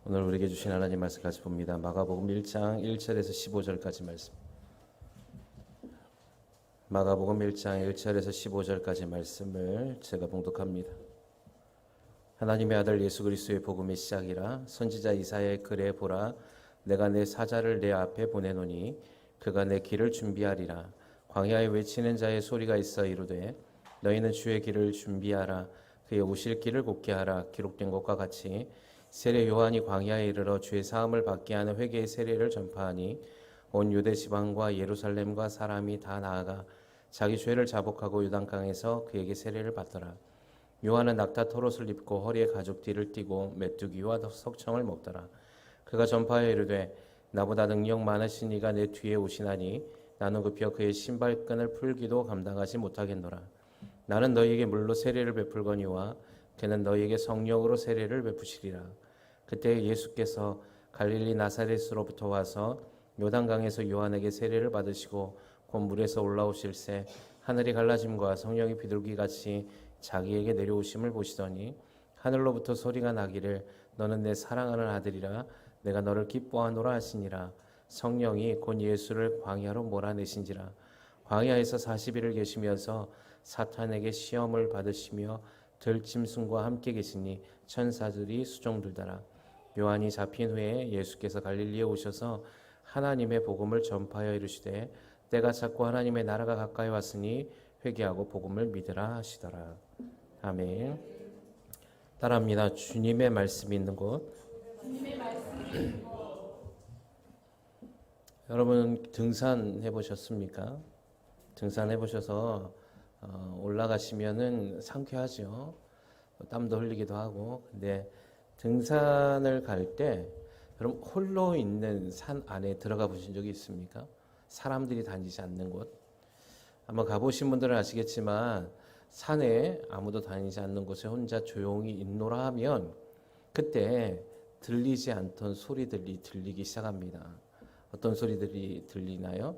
오늘 우리에게 주신 하나님 말씀 같이 봅니다. 마가복음 1장 1절에서 15절까지 말씀. 마가복음 1장 1절에서 15절까지 말씀을 제가 봉독합니다. 하나님의 아들 예수 그리스도의 복음의 시작이라. 선지자 이사야의 글에 보라, 내가 내 사자를 내 앞에 보내노니 그가 내 길을 준비하리라. 광야에 외치는 자의 소리가 있어 이르되 너희는 주의 길을 준비하라. 그의 오실 길을 곧게 하라. 기록된 것과 같이 세례 요한이 광야에 이르러 주의 사함을 받게 하는 회개의 세례를 전파하니 온 유대 지방과 예루살렘과 사람이 다 나아가 자기 죄를 자복하고 요단강에서 그에게 세례를 받더라. 요한은 낙타 털옷을 입고 허리에 가죽띠를 띠고 메뚜기와 석청을 먹더라. 그가 전파하여 이르되 나보다 능력 많으신 이가 내 뒤에 오시나니 나는 급여 그의 신발끈을 풀기도 감당하지 못하겠노라. 나는 너희에게 물로 세례를 베풀거니와 그는 너희에게 성령으로 세례를 베푸시리라. 그때 예수께서 갈릴리 나사렛으로부터 와서 요단강에서 요한에게 세례를 받으시고 곧 물에서 올라오실새 하늘이 갈라짐과 성령이 비둘기같이 자기에게 내려오심을 보시더니 하늘로부터 소리가 나기를 너는 내 사랑하는 아들이라 내가 너를 기뻐하노라 하시니라. 성령이 곧 예수를 광야로 몰아내신지라. 광야에서 40일을 계시면서 사탄에게 시험을 받으시며 들짐승과 함께 계시니 천사들이 수종들더라. 요한이 잡힌 후에 예수께서 갈릴리에 오셔서 하나님의 복음을 전파하여 이르시되 때가 찼고 하나님의 나라가 가까이 왔으니 회개하고 복음을 믿으라 하시더라. 아멘. 따라합니다. 주님의 말씀이 있는 곳. 여러분 등산해 보셨습니까? 등산해 보셔서 올라가시면은 상쾌하죠. 땀도 흘리기도 하고. 근데 등산을 갈 때 여러분 홀로 있는 산 안에 들어가 보신 적이 있습니까? 사람들이 다니지 않는 곳. 아마 가보신 분들은 아시겠지만 산에 아무도 다니지 않는 곳에 혼자 조용히 있노라 하면 그때 들리지 않던 소리들이 들리기 시작합니다. 어떤 소리들이 들리나요?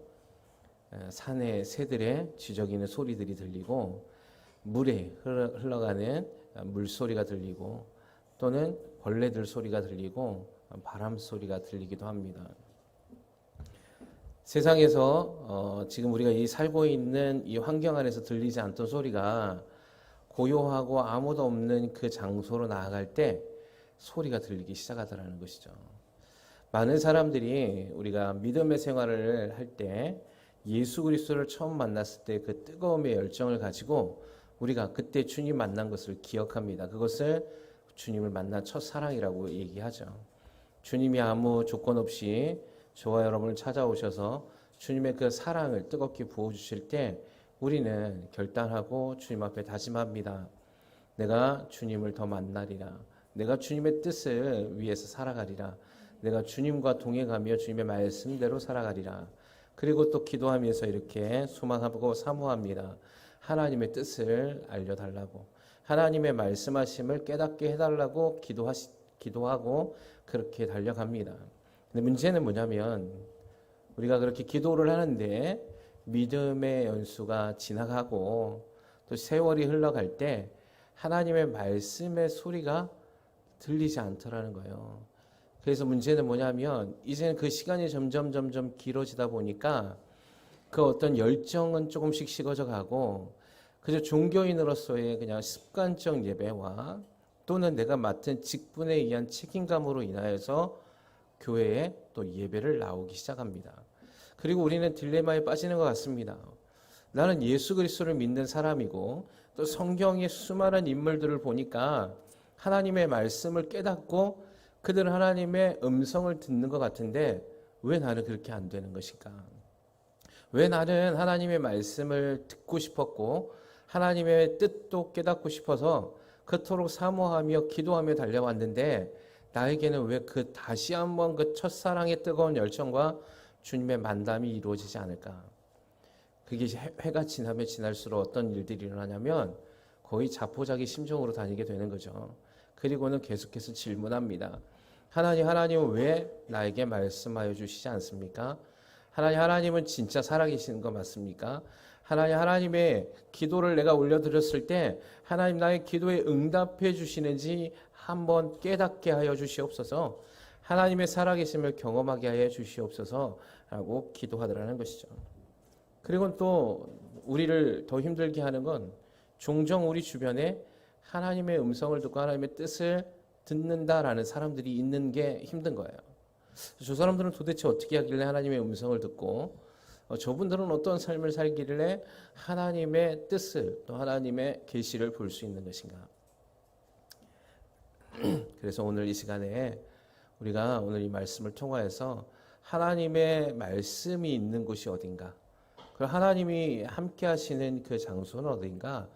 산의 새들의 쥐저기는 소리들이 들리고 물에 흘러가는 물소리가 들리고 또는 벌레들 소리가 들리고 바람 소리가 들리기도 합니다. 세상에서 지금 우리가 이 살고 있는 이 환경 안에서 들리지 않던 소리가 고요하고 아무도 없는 그 장소로 나아갈 때 소리가 들리기 시작하더라는 것이죠. 많은 사람들이 우리가 믿음의 생활을 할 때 예수 그리스도를 처음 만났을 때 그 뜨거움의 열정을 가지고 우리가 그때 주님 만난 것을 기억합니다. 그것을 주님을 만난 첫사랑이라고 얘기하죠. 주님이 아무 조건 없이 저와 여러분을 찾아오셔서 주님의 그 사랑을 뜨겁게 부어주실 때 우리는 결단하고 주님 앞에 다짐합니다. 내가 주님을 더 만나리라. 내가 주님의 뜻을 위해서 살아가리라. 내가 주님과 동행하며 주님의 말씀대로 살아가리라. 그리고 또 기도하면서 이렇게 소망하고 사모합니다. 하나님의 뜻을 알려달라고, 하나님의 말씀하심을 깨닫게 해달라고 기도하고 그렇게 달려갑니다. 근데 문제는 뭐냐면 우리가 그렇게 기도를 하는데 믿음의 연수가 지나가고 또 세월이 흘러갈 때 하나님의 말씀의 소리가 들리지 않더라는 거예요. 그래서 문제는 뭐냐면 이제는 그 시간이 점점 길어지다 보니까 그 어떤 열정은 조금씩 식어져 가고 그저 종교인으로서의 그냥 습관적 예배와 또는 내가 맡은 직분에 의한 책임감으로 인하여서 교회에 또 예배를 나오기 시작합니다. 그리고 우리는 딜레마에 빠지는 것 같습니다. 나는 예수 그리스도를 믿는 사람이고 또 성경의 수많은 인물들을 보니까 하나님의 말씀을 깨닫고 그들은 하나님의 음성을 듣는 것 같은데 왜 나는 그렇게 안 되는 것일까? 왜 나는 하나님의 말씀을 듣고 싶었고 하나님의 뜻도 깨닫고 싶어서 그토록 사모하며 기도하며 달려왔는데 나에게는 왜 그 다시 한번 그 첫사랑의 뜨거운 열정과 주님의 만남이 이루어지지 않을까? 그게 해가 지나면 지날수록 어떤 일들이 일어나냐면 거의 자포자기 심정으로 다니게 되는 거죠. 그리고는 계속해서 질문합니다. 하나님은 왜 나에게 말씀하여 주시지 않습니까? 하나님은 진짜 살아계시는 거 맞습니까? 하나님의 기도를 내가 올려드렸을 때 하나님 나의 기도에 응답해 주시는지 한번 깨닫게 하여 주시옵소서. 하나님의 살아계심을 경험하게 하여 주시옵소서라고 기도하더라는 것이죠. 그리고 또 우리를 더 힘들게 하는 건 종종 우리 주변에 하나님의 음성을 듣고 하나님의 뜻을 듣는다라는 사람들이 있는 게 힘든 거예요. 저 사람들은 도대체 어떻게 하길래 하나님의 음성을 듣고 저분들은 어떤 삶을 살길래 하나님의 뜻을 또 하나님의 계시를 볼 수 있는 것인가. 그래서 오늘 이 시간에 우리가 오늘 이 말씀을 통하여서 하나님의 말씀이 있는 곳이 어딘가, 그리고 하나님이 함께 하시는 그 장소는 어딘가,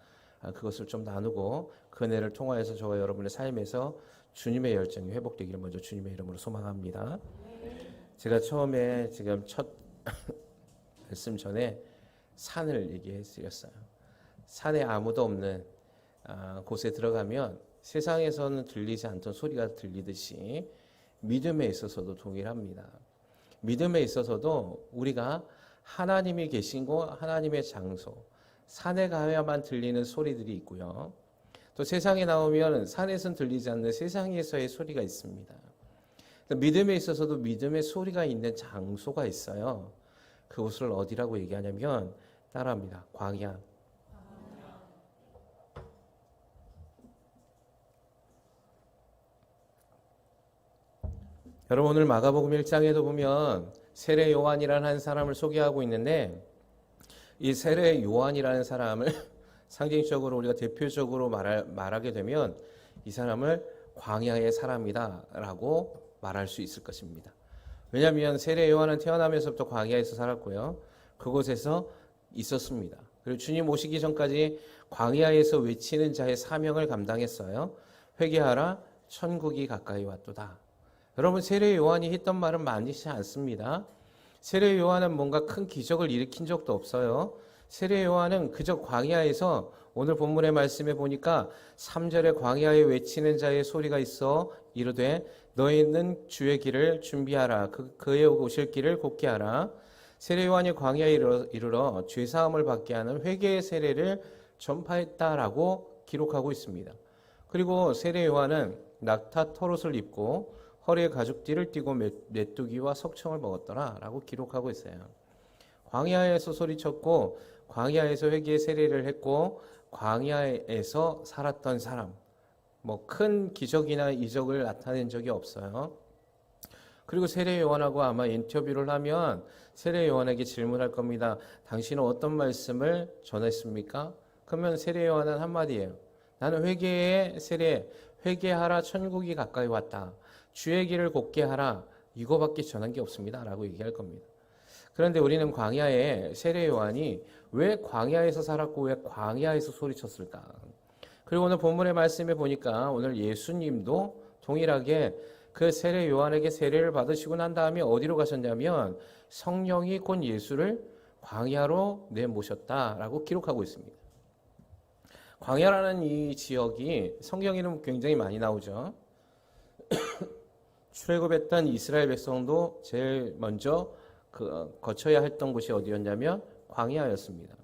그것을 좀 나누고 그 은혜를 통하여서 저와 여러분의 삶에서 주님의 열정이 회복되기를 먼저 주님의 이름으로 소망합니다. 제가 처음에 지금 첫 말씀 전에 산을 얘기해 드렸어요. 산에 아무도 없는 곳에 들어가면 세상에서는 들리지 않던 소리가 들리듯이 믿음에 있어서도 동일합니다. 믿음에 있어서도 우리가 하나님이 계신 곳, 하나님의 장소, 산에 가야만 들리는 소리들이 있고요. 또 세상에 나오면 산에서는 들리지 않는 세상에서의 소리가 있습니다. 믿음에 있어서도 믿음의 소리가 있는 장소가 있어요. 그곳을 어디라고 얘기하냐면 따라합니다. 광야. 여러분 오늘 마가복음 1장에도 보면 세례 요한이라는 한 사람을 소개하고 있는데 이 세례 요한이라는 사람을 상징적으로 우리가 대표적으로 말하게 되면 이 사람을 광야의 사람이다 라고 말할 수 있을 것입니다. 왜냐하면 세례 요한은 태어나면서부터 광야에서 살았고요. 그곳에서 있었습니다. 그리고 주님 오시기 전까지 광야에서 외치는 자의 사명을 감당했어요. 회개하라 천국이 가까이 왔도다. 여러분 세례 요한이 했던 말은 많지 않습니다. 세례 요한은 뭔가 큰 기적을 일으킨 적도 없어요. 세례 요한은 그저 광야에서 오늘 본문의 말씀에 보니까 3절에 광야에 외치는 자의 소리가 있어 이르되 너희는 주의 길을 준비하라 그의 오실 길을 곧게 하라. 세례 요한이 광야에 이르러 죄사함을 받게 하는 회개의 세례를 전파했다라고 기록하고 있습니다. 그리고 세례 요한은 낙타 털옷을 입고 허리에 가죽띠를 띠고 메뚜기와 석청을 먹었더라 라고 기록하고 있어요. 광야에서 소리쳤고 광야에서 회개의 세례를 했고 광야에서 살았던 사람, 뭐 큰 기적이나 이적을 나타낸 적이 없어요. 그리고 세례 요한하고 아마 인터뷰를 하면 세례 요한에게 질문할 겁니다. 당신은 어떤 말씀을 전했습니까? 그러면 세례 요한은 한마디예요. 나는 회개의 세례, 회개하라 천국이 가까이 왔다. 주의 길을 곧게 하라. 이거밖에 전한 게 없습니다. 라고 얘기할 겁니다. 그런데 우리는 광야에 세례 요한이 왜 광야에서 살았고 왜 광야에서 소리쳤을까? 그리고 오늘 본문의 말씀에 보니까 오늘 예수님도 동일하게 그 세례 요한에게 세례를 받으시고 난 다음에 어디로 가셨냐면 성령이 곧 예수를 광야로 내모셨다라고 기록하고 있습니다. 광야라는 이 지역이 성경에는 굉장히 많이 나오죠. 출애굽했던 이스라엘 백성도 제일 먼저 거쳐야 했던 곳이 어디였냐면 광야였습니다.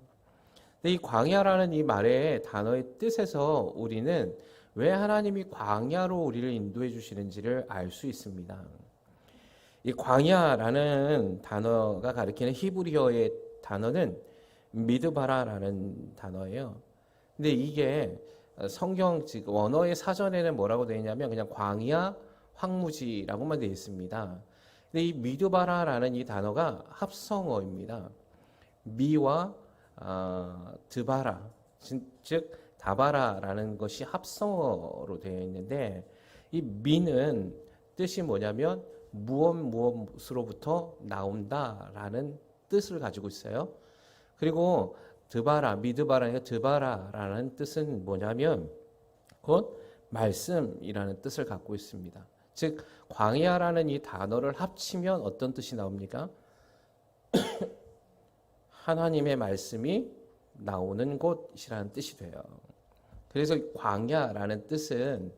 근데 이 광야라는 이 말의 단어의 뜻에서 우리는 왜 하나님이 광야로 우리를 인도해 주시는지를 알 수 있습니다. 이 광야라는 단어가 가리키는 히브리어의 단어는 미드바라라는 단어예요. 근데 이게 성경 즉 원어의 사전에는 뭐라고 되어 있냐면 그냥 광야 황무지라고만 되어 있습니다. 근데 이 미드바라라는 이 단어가 합성어입니다. 미와 드바라, 즉 다바라라는 것이 합성어로 되어 있는데 이 미는 뜻이 뭐냐면 무엇으로부터 나온다라는 뜻을 가지고 있어요. 그리고 드바라, 미드바라니까 드바라라는 뜻은 뭐냐면 곧 말씀이라는 뜻을 갖고 있습니다. 즉 광야라는 이 단어를 합치면 어떤 뜻이 나옵니까? 하나님의 말씀이 나오는 곳이라는 뜻이 돼요. 그래서 광야라는 뜻은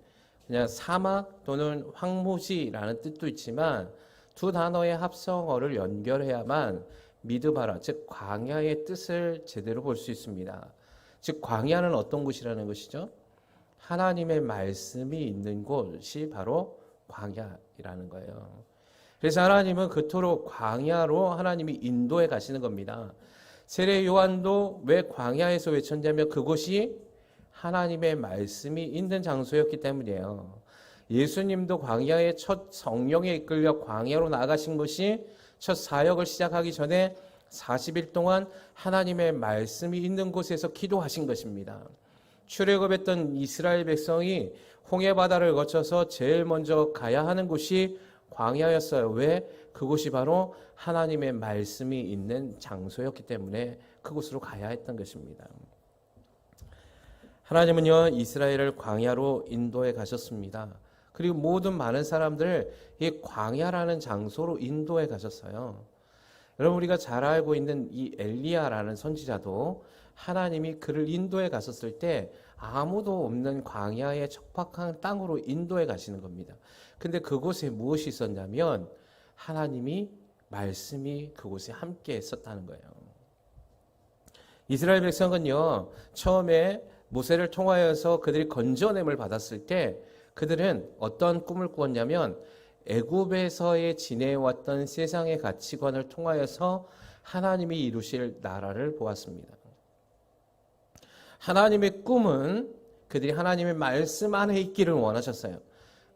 그냥 사막 또는 황무지라는 뜻도 있지만 두 단어의 합성어를 연결해야만 미드바라, 즉 광야의 뜻을 제대로 볼 수 있습니다. 즉 광야는 어떤 곳이라는 것이죠? 하나님의 말씀이 있는 곳이 바로 광야이라는 거예요. 그래서 하나님은 그토록 광야로 하나님이 인도해 가시는 겁니다. 세례 요한도 왜 광야에서 외쳤냐면 그곳이 하나님의 말씀이 있는 장소였기 때문이에요. 예수님도 광야의 첫 성령에 이끌려 광야로 나아가신 것이 첫 사역을 시작하기 전에 40일 동안 하나님의 말씀이 있는 곳에서 기도하신 것입니다. 출애굽했던 이스라엘 백성이 홍해 바다를 거쳐서 제일 먼저 가야 하는 곳이 광야였어요. 왜? 그곳이 바로 하나님의 말씀이 있는 장소였기 때문에 그곳으로 가야 했던 것입니다. 하나님은요, 이스라엘을 광야로 인도해 가셨습니다. 그리고 모든 많은 사람들을 이 광야라는 장소로 인도해 가셨어요. 여러분, 우리가 잘 알고 있는 이 엘리야라는 선지자도 하나님이 그를 인도해 갔었을 때 아무도 없는 광야의 척박한 땅으로 인도해 가시는 겁니다. 근데 그곳에 무엇이 있었냐면 하나님이 말씀이 그곳에 함께 있었다는 거예요. 이스라엘 백성은요, 처음에 모세를 통하여서 그들이 건져냄을 받았을 때 그들은 어떤 꿈을 꾸었냐면 애굽에서의 지내왔던 세상의 가치관을 통하여서 하나님이 이루실 나라를 보았습니다. 하나님의 꿈은 그들이 하나님의 말씀 안에 있기를 원하셨어요.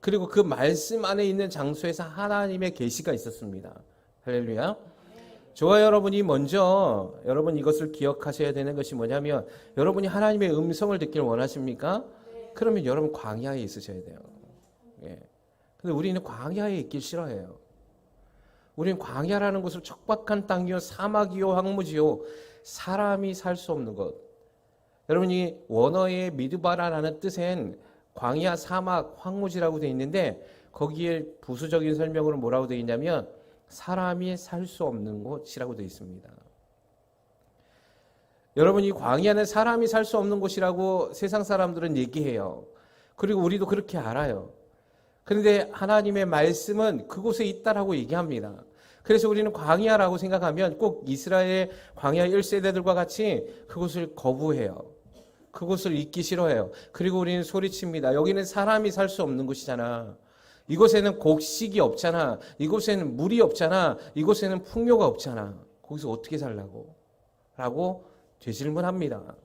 그리고 그 말씀 안에 있는 장소에서 하나님의 계시가 있었습니다. 할렐루야. 저와 여러분이 먼저 여러분 이것을 기억하셔야 되는 것이 뭐냐면 여러분이 하나님의 음성을 듣기를 원하십니까? 그러면 여러분 광야에 있으셔야 돼요. 예. 근데 우리는 광야에 있길 싫어해요. 우리는 광야라는 곳을 척박한 땅이요, 사막이요, 황무지요, 사람이 살 수 없는 것. 여러분이 원어의 미드바라라는 뜻엔 광야, 사막, 황무지라고 되어 있는데 거기에 부수적인 설명으로 뭐라고 되어 있냐면 사람이 살 수 없는 곳이라고 되어 있습니다. 여러분, 이 광야는 사람이 살 수 없는 곳이라고 세상 사람들은 얘기해요. 그리고 우리도 그렇게 알아요. 그런데 하나님의 말씀은 그곳에 있다라고 얘기합니다. 그래서 우리는 광야라고 생각하면 꼭 이스라엘 광야 1세대들과 같이 그곳을 거부해요. 그곳을 잊기 싫어해요. 그리고 우리는 소리칩니다. 여기는 사람이 살 수 없는 곳이잖아. 이곳에는 곡식이 없잖아. 이곳에는 물이 없잖아. 이곳에는 풍요가 없잖아. 거기서 어떻게 살라고? 라고 되질문합니다.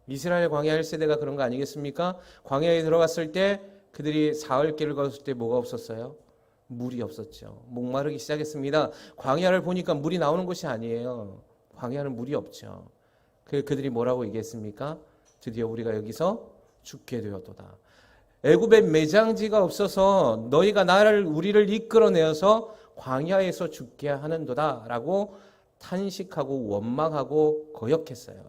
이스라엘 광야 1세대가 그런 거 아니겠습니까? 광야에 들어갔을 때 그들이 사흘 길을 걸었을 때 뭐가 없었어요? 물이 없었죠. 목마르기 시작했습니다. 광야를 보니까 물이 나오는 곳이 아니에요. 광야는 물이 없죠. 그들이 뭐라고 얘기했습니까? 드디어 우리가 여기서 죽게 되었도다. 애굽에 매장지가 없어서 너희가 우리를 이끌어내어서 광야에서 죽게 하는도다 라고 탄식하고 원망하고 거역했어요.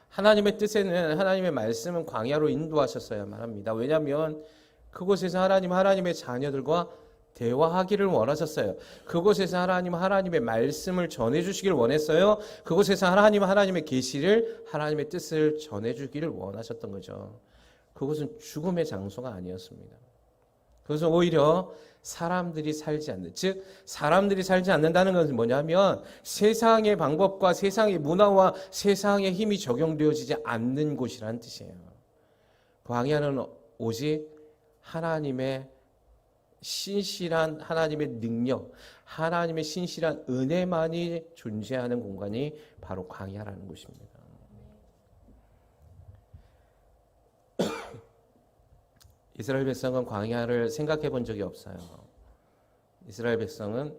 하나님의 뜻에는 하나님의 말씀은 광야로 인도하셨어야만 합니다. 왜냐하면 그곳에서 하나님의 자녀들과 대화하기를 원하셨어요. 그곳에서 하나님의 말씀을 전해주시기를 원했어요. 그곳에서 하나님의 계시를, 하나님의 뜻을 전해주기를 원하셨던 거죠. 그곳은 죽음의 장소가 아니었습니다. 그것은 오히려 사람들이 살지 않는, 즉 사람들이 살지 않는다는 것은 뭐냐면 세상의 방법과 세상의 문화와 세상의 힘이 적용되어지지 않는 곳이라는 뜻이에요. 광야는 오직 하나님의 신실한 하나님의 능력, 하나님의 신실한 은혜만이 존재하는 공간이 바로 광야라는 곳입니다. 이스라엘 백성은 광야를 생각해 본 적이 없어요. 이스라엘 백성은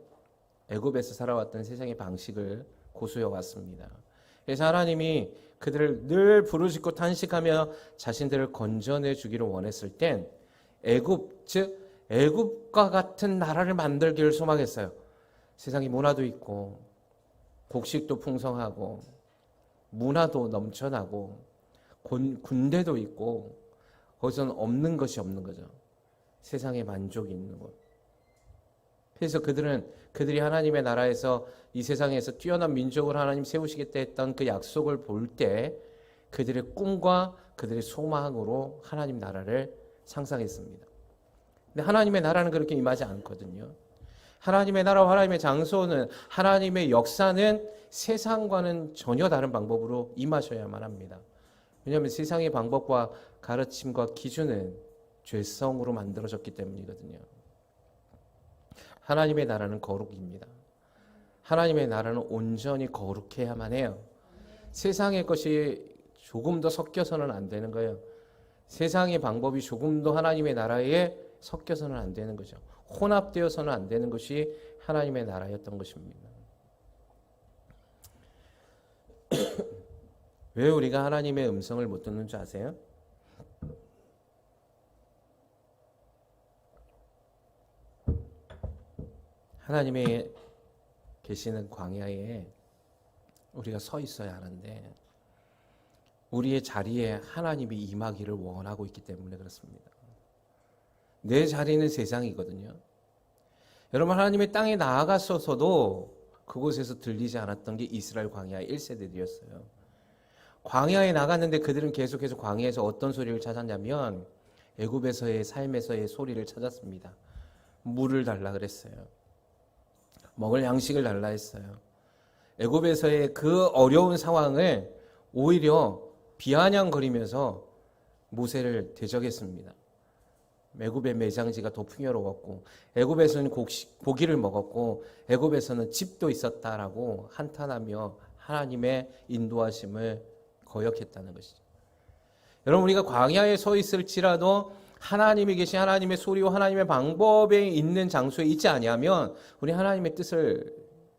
애굽에서 살아왔던 세상의 방식을 고수해 왔습니다. 그래서 하나님이 그들을 늘 부르짖고 탄식하며 자신들을 건져내 주기를 원했을 땐 애굽, 즉 애굽과 같은 나라를 만들기를 소망했어요. 세상에 문화도 있고 곡식도 풍성하고 문화도 넘쳐나고 군대도 있고 거기서는 없는 것이 없는 거죠. 세상에 만족이 있는 곳. 그래서 그들이 하나님의 나라에서 이 세상에서 뛰어난 민족을 하나님 세우시겠다 했던 그 약속을 볼 때 그들의 꿈과 그들의 소망으로 하나님 나라를 상상했습니다. 근데 하나님의 나라는 그렇게 임하지 않거든요. 하나님의 나라와 하나님의 장소는, 하나님의 역사는 세상과는 전혀 다른 방법으로 임하셔야만 합니다. 왜냐하면 세상의 방법과 가르침과 기준은 죄성으로 만들어졌기 때문이거든요. 하나님의 나라는 거룩입니다. 하나님의 나라는 온전히 거룩해야만 해요. 세상의 것이 조금 더 섞여서는 안 되는 거예요. 세상의 방법이 조금 더 하나님의 나라에 섞여서는 안 되는 거죠. 혼합되어서는 안 되는 것이 하나님의 나라였던 것입니다. 왜 우리가 하나님의 음성을 못 듣는 줄 아세요? 하나님의 계시는 광야에 우리가 서 있어야 하는데 우리의 자리에 하나님이 임하기를 원하고 있기 때문에 그렇습니다. 내 자리는 세상이거든요. 여러분, 하나님의 땅에 나아갔어서도 그곳에서 들리지 않았던 게 이스라엘 광야 1세대들이었어요. 광야에 나갔는데 그들은 계속해서 광야에서 어떤 소리를 찾았냐면 애굽에서의 삶에서의 소리를 찾았습니다. 물을 달라 그랬어요. 먹을 양식을 달라 했어요. 애굽에서의 그 어려운 상황을 오히려 비아냥거리면서 모세를 대적했습니다. 애굽의 매장지가 더 풍요로웠고 애굽에서는 고기를 먹었고 애굽에서는 집도 있었다라고 한탄하며 하나님의 인도하심을 거역했다는 것이죠. 여러분, 우리가 광야에 서 있을지라도 하나님이 계신 하나님의 소리와 하나님의 방법에 있는 장소에 있지 아니하면 우리 하나님의 뜻을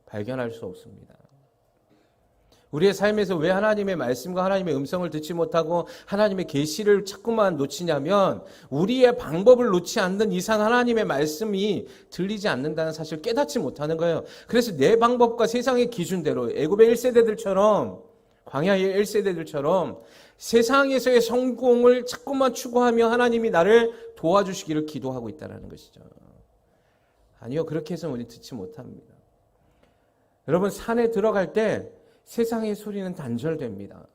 발견할 수 없습니다. 우리의 삶에서 왜 하나님의 말씀과 하나님의 음성을 듣지 못하고 하나님의 계시를 자꾸만 놓치냐면 우리의 방법을 놓지 않는 이상 하나님의 말씀이 들리지 않는다는 사실을 깨닫지 못하는 거예요. 그래서 내 방법과 세상의 기준대로 애굽의 1세대들처럼 광야의 1세대들처럼 세상에서의 성공을 자꾸만 추구하며 하나님이 나를 도와주시기를 기도하고 있다는 것이죠. 아니요, 그렇게 해서는 우리 듣지 못합니다. 여러분, 산에 들어갈 때 세상의 소리는 단절됩니다.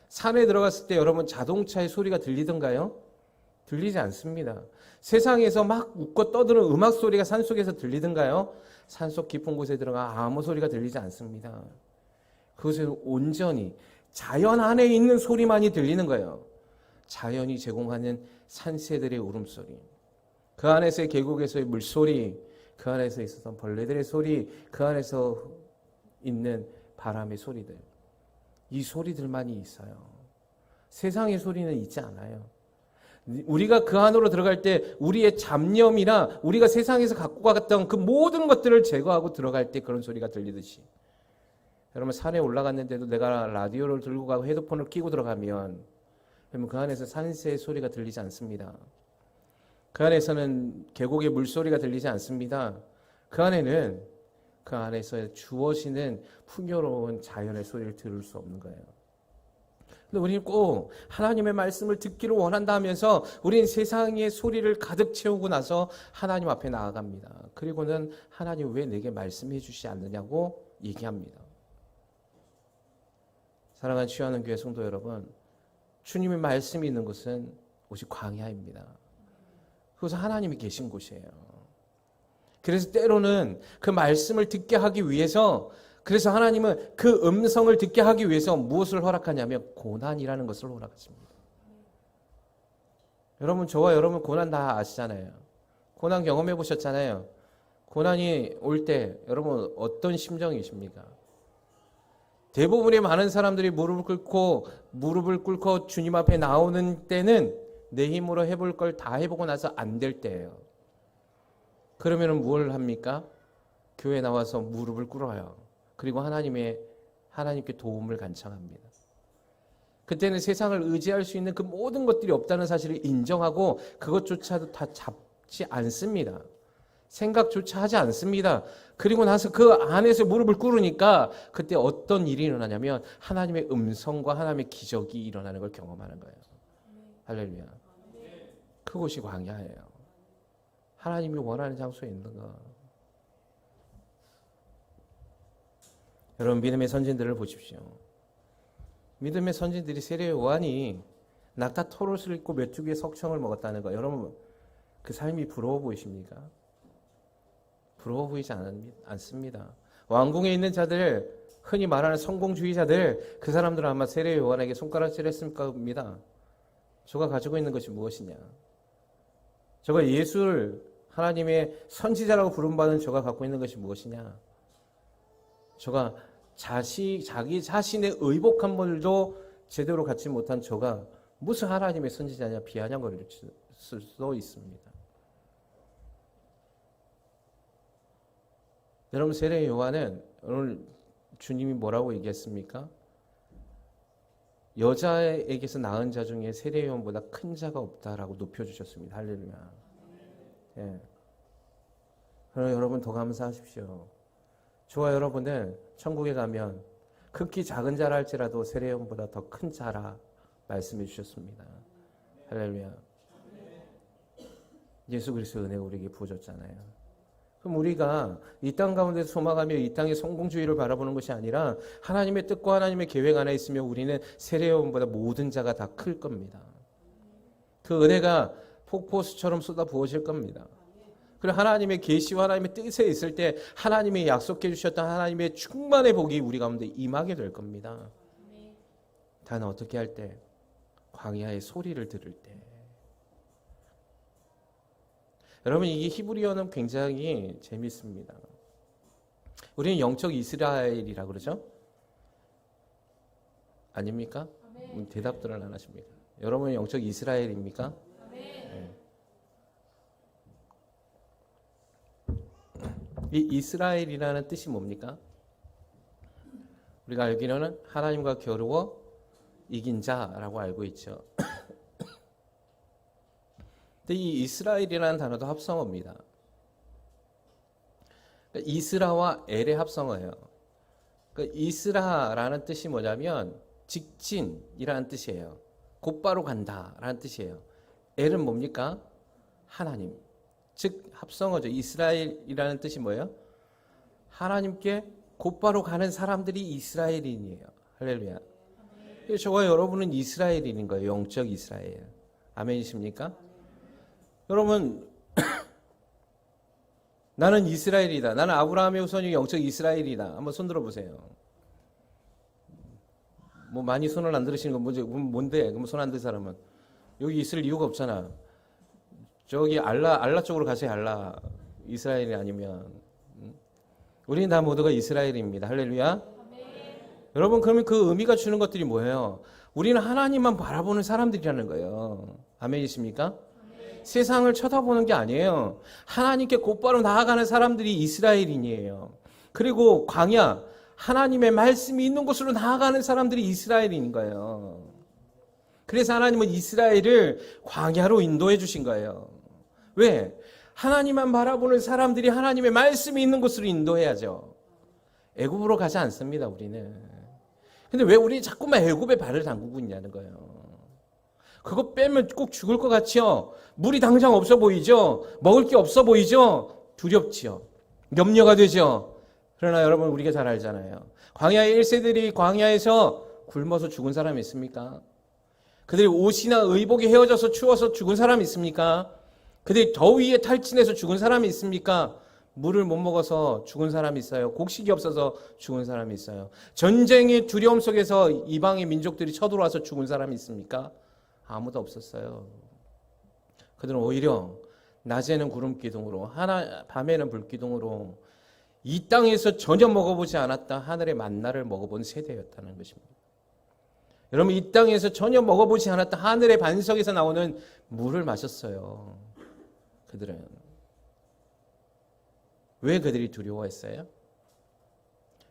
산에 들어갔을 때 여러분 자동차의 소리가 들리던가요? 들리지 않습니다. 세상에서 막 웃고 떠드는 음악 소리가 산속에서 들리던가요? 산속 깊은 곳에 들어가 아무 소리가 들리지 않습니다. 그것은 온전히 자연 안에 있는 소리만이 들리는 거예요. 자연이 제공하는 산새들의 울음소리, 그 안에서의 계곡에서의 물소리, 그 안에서 있었던 벌레들의 소리, 그 안에서 있는 바람의 소리들, 이 소리들만이 있어요. 세상의 소리는 있지 않아요. 우리가 그 안으로 들어갈 때 우리의 잡념이나 우리가 세상에서 갖고 갔던 그 모든 것들을 제거하고 들어갈 때 그런 소리가 들리듯이, 여러분, 산에 올라갔는데도 내가 라디오를 들고 가고 헤드폰을 끼고 들어가면 여러분 그 안에서 산새의 소리가 들리지 않습니다. 그 안에서는 계곡의 물소리가 들리지 않습니다. 그 안에서 주어지는 풍요로운 자연의 소리를 들을 수 없는 거예요. 근데 우리는 꼭 하나님의 말씀을 듣기를 원한다 하면서 우리는 세상의 소리를 가득 채우고 나서 하나님 앞에 나아갑니다. 그리고는 하나님 왜 내게 말씀해 주시지 않느냐고 얘기합니다. 사랑하는 취하는 교회 성도 여러분, 주님의 말씀이 있는 곳은 오직 광야입니다. 그것은 하나님이 계신 곳이에요. 그래서 때로는 그 말씀을 듣게 하기 위해서, 그래서 하나님은 그 음성을 듣게 하기 위해서 무엇을 허락하냐면 고난이라는 것을 허락하십니다. 여러분, 저와 여러분 고난 다 아시잖아요. 고난 경험해 보셨잖아요. 고난이 올 때 여러분 어떤 심정이십니까? 대부분의 많은 사람들이 무릎을 꿇고 주님 앞에 나오는 때는 내 힘으로 해볼 걸 다 해보고 나서 안 될 때예요. 그러면 뭘 합니까? 교회 나와서 무릎을 꿇어요. 그리고 하나님께 도움을 간청합니다. 그때는 세상을 의지할 수 있는 그 모든 것들이 없다는 사실을 인정하고 그것조차도 다 잡지 않습니다. 생각조차 하지 않습니다. 그리고 나서 그 안에서 무릎을 꿇으니까 그때 어떤 일이 일어나냐면 하나님의 음성과 하나님의 기적이 일어나는 걸 경험하는 거예요. 할렐루야. 그곳이 광야예요. 하나님이 원하는 장소에 있는 거. 여러분, 믿음의 선진들을 보십시오. 믿음의 선진들이 세례 요한이 낙타 털옷을 입고 메뚜기의 석청을 먹었다는 거, 여러분 그 삶이 부러워 보이십니까? 부러워 보이지 않습니다. 왕궁에 있는 자들, 흔히 말하는 성공주의자들, 그 사람들은 아마 세례 요한에게 손가락질 했을 겁니다. 저가 가지고 있는 것이 무엇이냐? 저가 예수를 하나님의 선지자라고 부름받은 저가 갖고 있는 것이 무엇이냐? 저가 자기 자신의 의복한 물도 제대로 갖지 못한 저가 무슨 하나님의 선지자냐 비아냥거릴 수도 있습니다. 여러분, 세례 요한은 오늘 주님이 뭐라고 얘기했습니까? 여자에게서 낳은 자 중에 세례 요한보다 큰 자가 없다라고 높여주셨습니다. 할렐루야. 예. 그럼 여러분 더 감사하십시오. 저와 여러분은 천국에 가면 극히 작은 자라 할지라도 세례 요한보다 더 큰 자라 말씀해 주셨습니다. 할렐루야. 예수 그리스도의 은혜가 우리에게 부어졌잖아요. 그럼 우리가 이 땅 가운데서 소망하며 이 땅의 성공주의를 바라보는 것이 아니라 하나님의 뜻과 하나님의 계획 안에 있으며 우리는 세례 요한보다 모든 자가 다 클 겁니다. 그 은혜가 폭포수처럼 쏟아 부어질 겁니다. 그리고 하나님의 계시와 하나님의 뜻에 있을 때 하나님이 약속해 주셨던 하나님의 충만의 복이 우리 가운데 임하게 될 겁니다. 단 어떻게 할 때? 광야의 소리를 들을 때. 여러분, 이게 히브리어는 굉장히 재밌습니다. 우리는 영적 이스라엘이라 그러죠? 아닙니까? 대답들을 안 하십니다. 여러분은 영적 이스라엘입니까? 네. 이 이스라엘이라는 뜻이 뭡니까? 우리가 알기로는 하나님과 겨루어 이긴 자라고 알고 있죠. 근데 이 이스라엘이라는 단어도 합성어입니다. 그러니까 이스라와 엘의 합성어예요. 그러니까 이스라라는 뜻이 뭐냐면 직진이라는 뜻이에요. 곧바로 간다라는 뜻이에요. 엘은 뭡니까? 하나님. 즉 합성어죠. 이스라엘이라는 뜻이 뭐예요? 하나님께 곧바로 가는 사람들이 이스라엘인이에요. 할렐루야. 저와 여러분은 이스라엘인인 거예요. 영적 이스라엘. 아멘이십니까? 여러분, 나는 이스라엘이다. 나는 아브라함의 후손이 영적 이스라엘이다. 한번 손 들어보세요. 뭐 많이 손을 안 들으시는 건 뭔데? 그럼 손 안 든 사람은 여기 있을 이유가 없잖아. 저기 알라 쪽으로 가세요. 알라. 이스라엘이 아니면 우리는 다 모두가 이스라엘입니다. 할렐루야. 여러분, 그러면 그 의미가 주는 것들이 뭐예요? 우리는 하나님만 바라보는 사람들이라는 거예요. 아멘이십니까? 세상을 쳐다보는 게 아니에요. 하나님께 곧바로 나아가는 사람들이 이스라엘인이에요. 그리고 광야, 하나님의 말씀이 있는 곳으로 나아가는 사람들이 이스라엘인 거예요. 그래서 하나님은 이스라엘을 광야로 인도해 주신 거예요. 왜? 하나님만 바라보는 사람들이 하나님의 말씀이 있는 곳으로 인도해야죠. 애굽으로 가지 않습니다, 우리는. 근데 왜 우리 자꾸만 애굽에 발을 담그고 있냐는 거예요. 그거 빼면 꼭 죽을 것 같죠? 물이 당장 없어 보이죠? 먹을 게 없어 보이죠? 두렵지요. 염려가 되죠. 그러나 여러분, 우리가 잘 알잖아요. 광야의 1세들이 광야에서 굶어서 죽은 사람이 있습니까? 그들이 옷이나 의복이 헤어져서 추워서 죽은 사람이 있습니까? 그들이 더위에 탈진해서 죽은 사람이 있습니까? 물을 못 먹어서 죽은 사람이 있어요. 곡식이 없어서 죽은 사람이 있어요. 전쟁의 두려움 속에서 이방의 민족들이 쳐들어와서 죽은 사람이 있습니까? 아무도 없었어요. 그들은 오히려 낮에는 구름 기둥으로, 밤에는 불 기둥으로 이 땅에서 전혀 먹어보지 않았다 하늘의 만나를 먹어본 세대였다는 것입니다. 여러분, 이 땅에서 전혀 먹어보지 않았다 하늘의 반석에서 나오는 물을 마셨어요. 그들은. 왜 그들이 두려워했어요?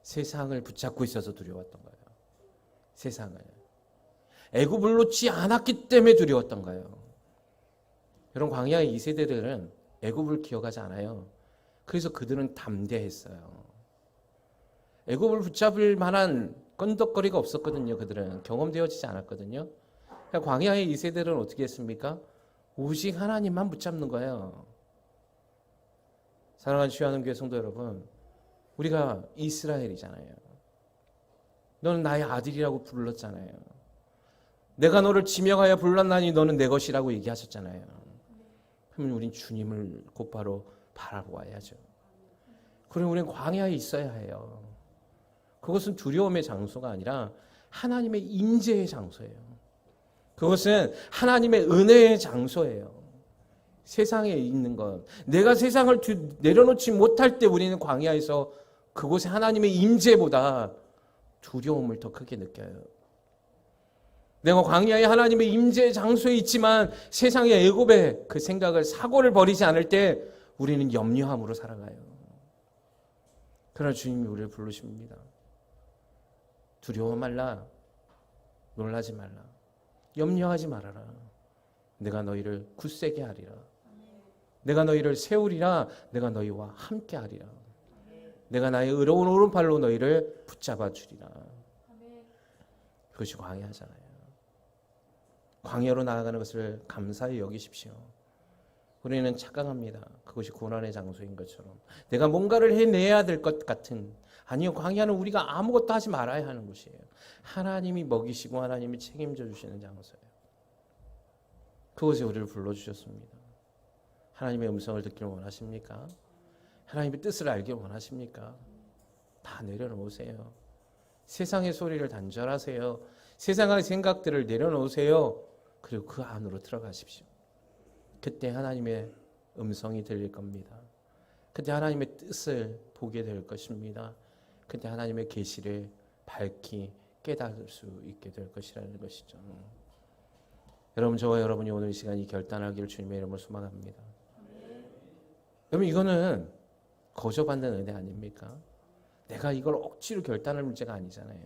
세상을 붙잡고 있어서 두려웠던 거예요. 세상을. 애굽을 놓지 않았기 때문에 두려웠던 거예요. 여러분, 광야의 2세대들은 애굽을 기억하지 않아요. 그래서 그들은 담대했어요. 애굽을 붙잡을 만한 끈덕거리가 없었거든요. 그들은 경험되어지지 않았거든요. 그러니까 광야의 2세대들은 어떻게 했습니까? 오직 하나님만 붙잡는 거예요. 사랑하는 주하는 교회 성도 여러분, 우리가 이스라엘이잖아요. 너는 나의 아들이라고 불렀잖아요. 내가 너를 지명하여 불렀나니 너는 내 것이라고 얘기하셨잖아요. 그러면 우린 주님을 곧바로 바라보아야죠. 그리고 우리는 광야에 있어야 해요. 그것은 두려움의 장소가 아니라 하나님의 임재의 장소예요. 그것은 하나님의 은혜의 장소예요. 세상에 있는 것, 내가 세상을 내려놓지 못할 때 우리는 광야에서 그곳에 하나님의 임재보다 두려움을 더 크게 느껴요. 내가 광야에 하나님의 임재의 장소에 있지만 세상의 애굽의 그 생각을, 사고를 버리지 않을 때 우리는 염려함으로 살아가요. 그러나 주님이 우리를 부르십니다. 두려워 말라, 놀라지 말라, 염려하지 말아라. 내가 너희를 굳세게 하리라. 내가 너희를 세우리라. 내가 너희와 함께 하리라. 내가 나의 의로운 오른팔로 너희를 붙잡아 주리라. 그것이 광야잖아요. 광야로 나아가는 것을 감사히 여기십시오. 우리는 착각합니다. 그것이 고난의 장소인 것처럼 내가 뭔가를 해내야 될 것 같은. 아니요, 광야는 우리가 아무것도 하지 말아야 하는 곳이에요. 하나님이 먹이시고 하나님이 책임져 주시는 장소예요. 그곳에 우리를 불러주셨습니다. 하나님의 음성을 듣기를 원하십니까? 하나님의 뜻을 알기를 원하십니까? 다 내려놓으세요. 세상의 소리를 단절하세요. 세상의 생각들을 내려놓으세요. 그리고 그 안으로 들어가십시오. 그때 하나님의 음성이 들릴 겁니다. 그때 하나님의 뜻을 보게 될 것입니다. 그때 하나님의 계시를 밝히 깨달을 수 있게 될 것이라는 것이죠. 여러분, 저와 여러분이 오늘 이 시간 이 결단하기를 주님의 이름으로 소망합니다. 여러분, 이거는 거저받는 은혜 아닙니까? 내가 이걸 억지로 결단할 문제가 아니잖아요.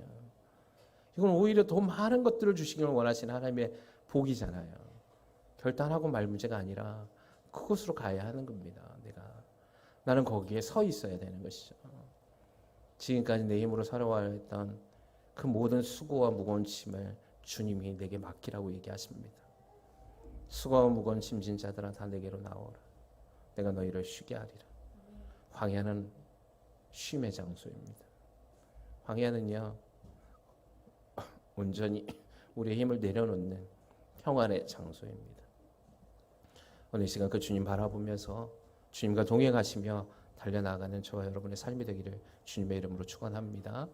이건 오히려 더 많은 것들을 주시기를 원하시는 하나님의 복이잖아요. 결단하고 말 문제가 아니라 그곳으로 가야 하는 겁니다. 나는 거기에 서 있어야 되는 것이죠. 지금까지 내 힘으로 살아와야 했던 그 모든 수고와 무거운 짐을 주님이 내게 맡기라고 얘기하십니다. 수고와 무거운 짐진 자들아 다 내게로 나오라. 내가 너희를 쉬게 하리라. 광야는 쉼의 장소입니다. 광야는요, 온전히 우리의 힘을 내려놓는 평안의 장소입니다. 오늘 이 시간 그 주님 바라보면서 주님과 동행하시며 달려나가는 저와 여러분의 삶이 되기를 주님의 이름으로 축원합니다.